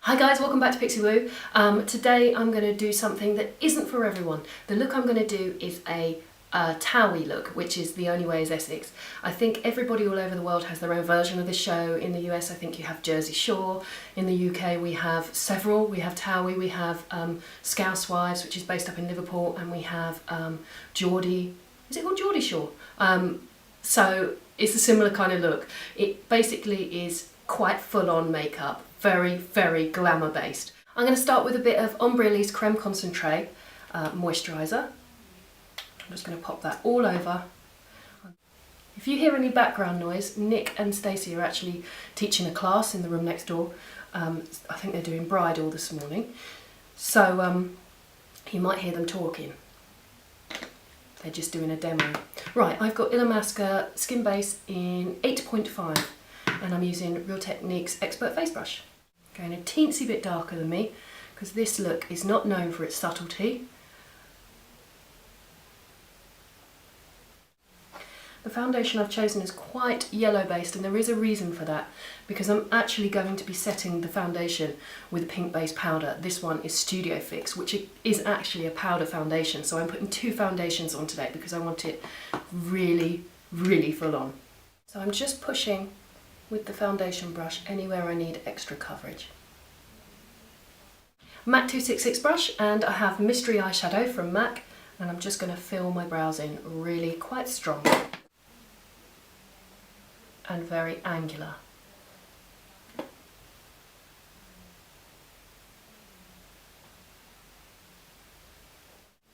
Hi guys, welcome back to Pixie Woo. Today I'm going to do something that isn't for everyone. The look I'm going to do is a towie look, which is The Only Way is Essex. I think everybody all over the world has their own version of this show. In the US I think you have Jersey Shore, in the UK we have several. We have Towie, we have Scouse Wives, which is based up in Liverpool, and we have Geordie, is it called Geordie Shore? So it's a similar kind of look. It basically is quite full-on makeup, very glamour based. I'm going to start with a bit of Ombre Elise Creme Concentrate moisturiser. I'm just going to pop that all over. If you hear any background noise, Nick and Stacey are actually teaching a class in the room next door. I think they're doing bridal this morning, so you might hear them talking. They're just doing a demo. Right, I've got Illamasqua Skin Base in 8.5 and I'm using Real Techniques Expert Face Brush. Going a teensy bit darker than me because this look is not known for its subtlety. The foundation I've chosen is quite yellow based, and there is a reason for that because I'm actually going to be setting the foundation with a pink based powder. This one is Studio Fix, which is actually a powder foundation, so I'm putting two foundations on today because I want it really full on. So I'm just pushing with the foundation brush anywhere I need extra coverage. MAC 266 brush, and I have Mystery Eyeshadow from MAC, and I'm just going to fill my brows in really quite strong and very angular.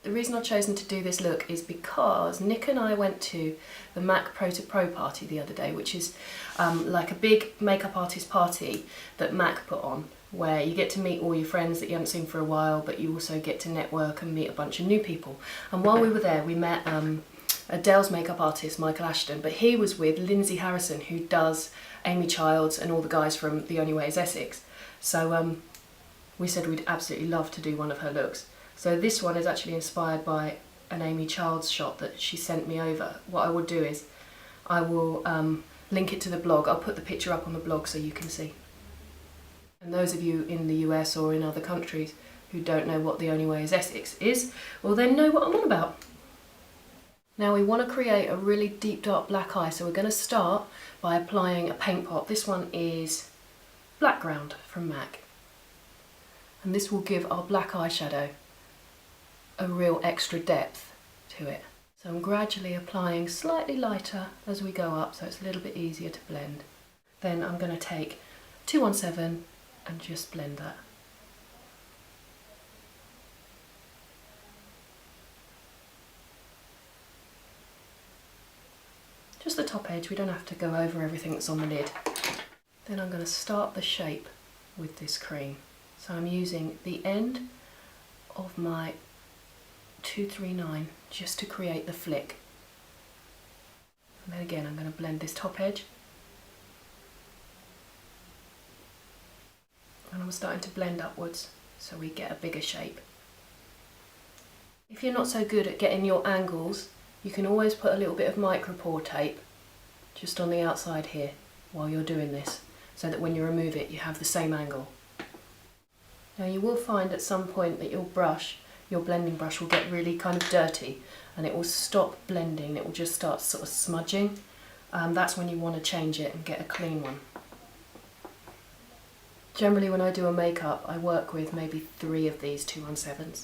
The reason I've chosen to do this look is because Nick and I went to the MAC Pro to Pro party the other day, which is like a big makeup artist party that MAC put on, where you get to meet all your friends that you haven't seen for a while, but you also get to network and meet a bunch of new people. And while we were there, we met Adele's makeup artist, Michael Ashton, but he was with Lindsay Harrison, who does Amy Childs and all the guys from The Only Way is Essex. So we said we'd absolutely love to do one of her looks. So this one is actually inspired by an Amy Childs shot that she sent me over. What I will do is I will link it to the blog. I'll put the picture up on the blog so you can see. And those of you in the US or in other countries who don't know what The Only Way is Essex is, will then know what I'm on about. Now we want to create a really deep dark black eye, so we're going to start by applying a paint pot. This one is Blackground from MAC, and this will give our black eyeshadow a real extra depth to it. So I'm gradually applying slightly lighter as we go up, so it's a little bit easier to blend. Then I'm going to take 217 and just blend that. Just the top edge, we don't have to go over everything that's on the lid. Then I'm going to start the shape with this cream. So I'm using the end of my 239 just to create the flick. And then again I'm going to blend this top edge. And I'm starting to blend upwards so we get a bigger shape. If you're not so good at getting your angles, you can always put a little bit of micropore tape just on the outside here while you're doing this, so that when you remove it you have the same angle. Now you will find at some point that your blending brush will get really kind of dirty and it will stop blending, it will just start sort of smudging. That's when you want to change it and get a clean one. Generally when I do a makeup I work with maybe 3 of these 217s.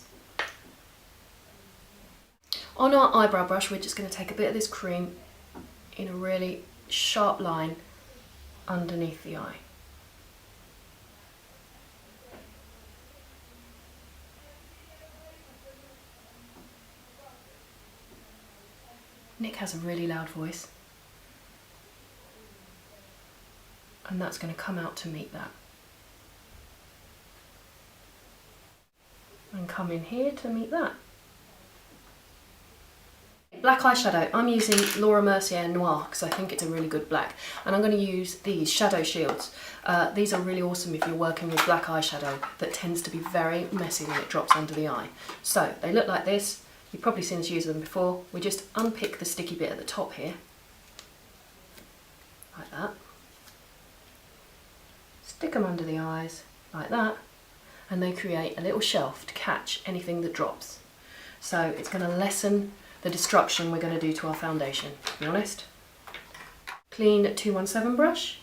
On our eyebrow brush we're just going to take a bit of this cream in a really sharp line underneath the eye. Nick has a really loud voice, and that's going to come out to meet that. And come in here to meet that. Black eyeshadow, I'm using Laura Mercier Noir because I think it's a really good black, and I'm going to use these shadow shields. These are really awesome if you're working with black eyeshadow that tends to be very messy when it drops under the eye. So they look like this. You've probably seen us use them before. We just unpick the sticky bit at the top here, like that. Stick them under the eyes like that, and they create a little shelf to catch anything that drops. So it's going to lessen the destruction we're going to do to our foundation, to be honest. Clean 217 brush,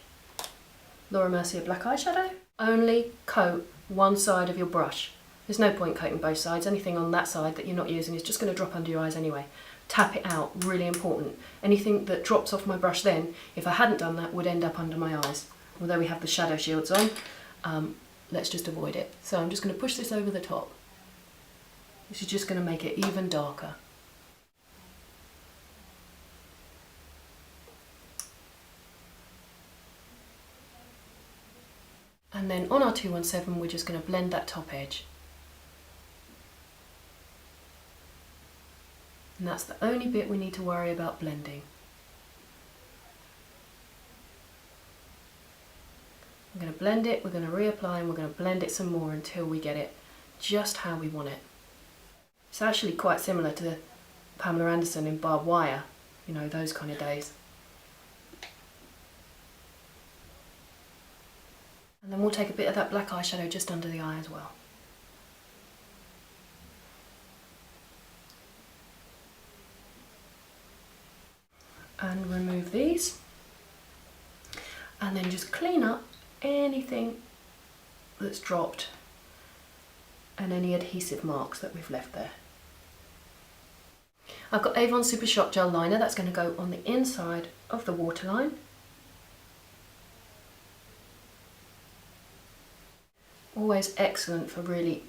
Laura Mercier black eyeshadow. Only coat one side of your brush. There's no point coating both sides. Anything on that side that you're not using is just going to drop under your eyes anyway. Tap it out, really important. Anything that drops off my brush then, if I hadn't done that, would end up under my eyes. Although we have the shadow shields on, let's just avoid it. So I'm just going to push this over the top. This is just going to make it even darker. And then on our 217, we're just going to blend that top edge. And that's the only bit we need to worry about blending. We're going to blend it, we're going to reapply, and we're going to blend it some more until we get it just how we want it. It's actually quite similar to Pamela Anderson in Barbed Wire, you know, those kind of days. And then we'll take a bit of that black eyeshadow just under the eye as well. And remove these. And then just clean up anything that's dropped and any adhesive marks that we've left there. I've got Avon Super Shock Gel Liner that's going to go on the inside of the waterline. Always excellent for really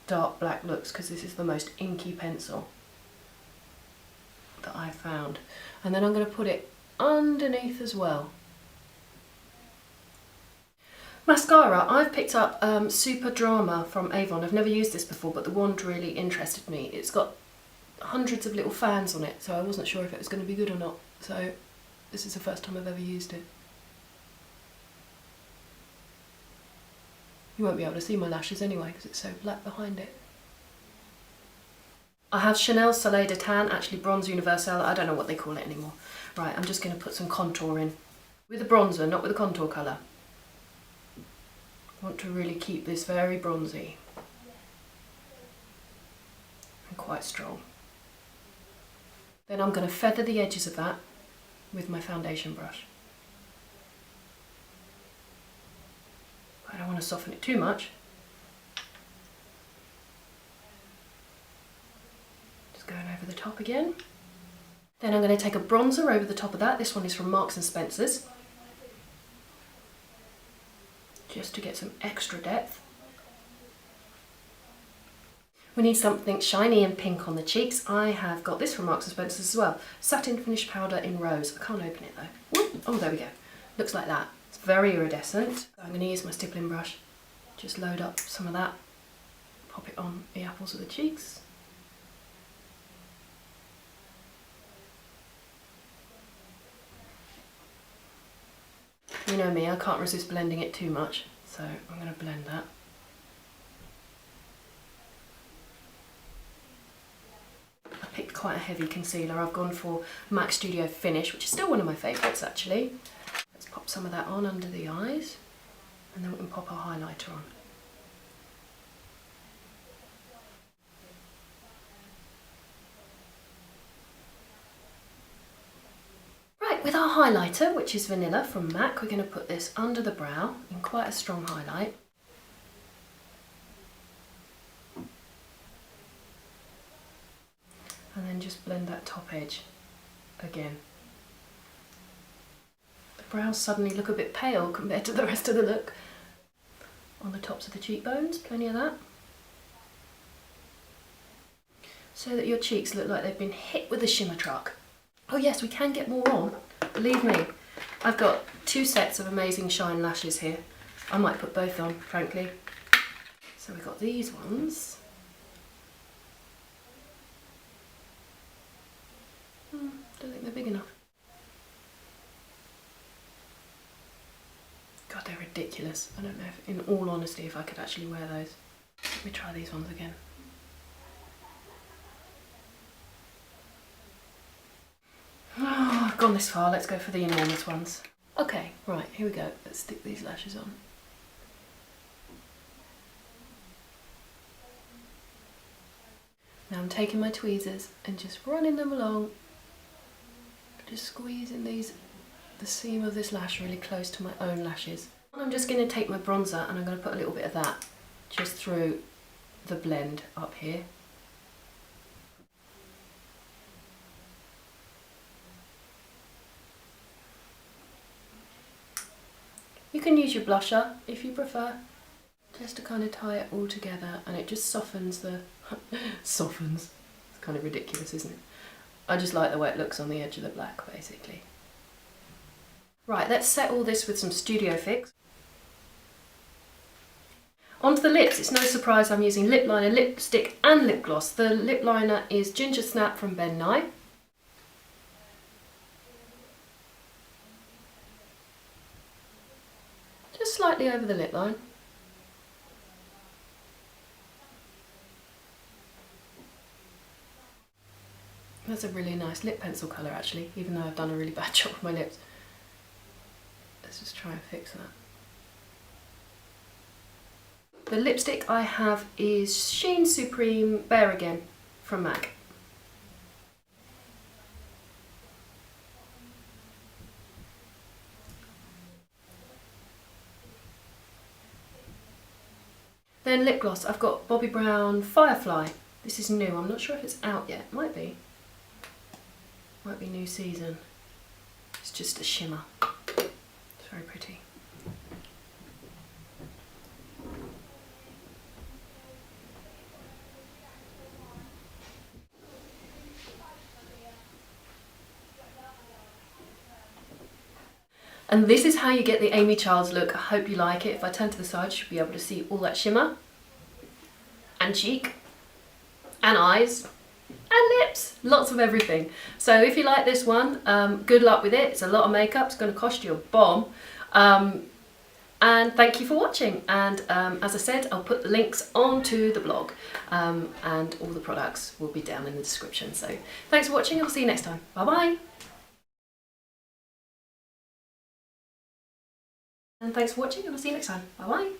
dark black looks because this is the most inky pencil that I've found. And then I'm going to put it underneath as well. Mascara, I've picked up Super Drama from Avon. I've never used this before, but the wand really interested me. It's got hundreds of little fans on it, so I wasn't sure if it was going to be good or not. So this is the first time I've ever used it. You won't be able to see my lashes anyway because it's so black behind it. I have Chanel Soleil de Tan, actually Bronze Universal, I don't know what they call it anymore. Right, I'm just going to put some contour in. With a bronzer, not with a contour colour. I want to really keep this very bronzy. And quite strong. Then I'm going to feather the edges of that with my foundation brush. I don't want to soften it too much. Just going over the top again. Then I'm going to take a bronzer over the top of that. This one is from Marks and Spencer's. Just to get some extra depth. We need something shiny and pink on the cheeks. I have got this from Marks and Spencer's as well. Satin Finish Powder in Rose. I can't open it though. Ooh, oh, there we go. Looks like that. It's very iridescent. So I'm going to use my stippling brush. Just load up some of that. Pop it on the apples of the cheeks. You know me, I can't resist blending it too much, so I'm going to blend that. I picked quite a heavy concealer. I've gone for MAC Studio Finish, which is still one of my favourites actually. Let's pop some of that on under the eyes, and then we can pop our highlighter on. With our highlighter, which is Vanilla from MAC, we're going to put this under the brow in quite a strong highlight. And then just blend that top edge again. The brows suddenly look a bit pale compared to the rest of the look. On the tops of the cheekbones, plenty of that. So that your cheeks look like they've been hit with a shimmer truck. Oh yes, we can get more on. Believe me, I've got 2 sets of amazing shine lashes here. I might put both on, frankly. So we've got these ones. Don't think they're big enough. God, they're ridiculous. I don't know if, in all honesty, if I could actually wear those. Let me try these ones again. Oh, I've gone this far, let's go for the enormous ones. Okay, right, here we go. Let's stick these lashes on. Now I'm taking my tweezers and just running them along, just squeezing the seam of this lash really close to my own lashes. And I'm just going to take my bronzer and I'm going to put a little bit of that just through the blend up here. You can use your blusher if you prefer, just to kind of tie it all together, and it just softens the... softens. It's kind of ridiculous, isn't it? I just like the way it looks on the edge of the black, basically. Right, let's set all this with some Studio Fix. Onto the lips. It's no surprise I'm using lip liner, lipstick and lip gloss. The lip liner is Ginger Snap from Ben Nye. Just slightly over the lip line. That's a really nice lip pencil colour actually, even though I've done a really bad job with my lips. Let's just try and fix that. The lipstick I have is Sheen Supreme Bare Again from MAC. Then lip gloss, I've got Bobbi Brown Firefly. This is new, I'm not sure if it's out yet, might be. Might be new season. It's just a shimmer. It's very pretty. And this is how you get the Amy Childs look. I hope you like it. If I turn to the side, you should be able to see all that shimmer. And cheek. And eyes. And lips. Lots of everything. So if you like this one, good luck with it. It's a lot of makeup. It's going to cost you a bomb. And thank you for watching. And as I said, I'll put the links onto the blog. And all the products will be down in the description. So thanks for watching. I'll see you next time. Bye-bye. And thanks for watching, and I'll see you next time. Bye bye.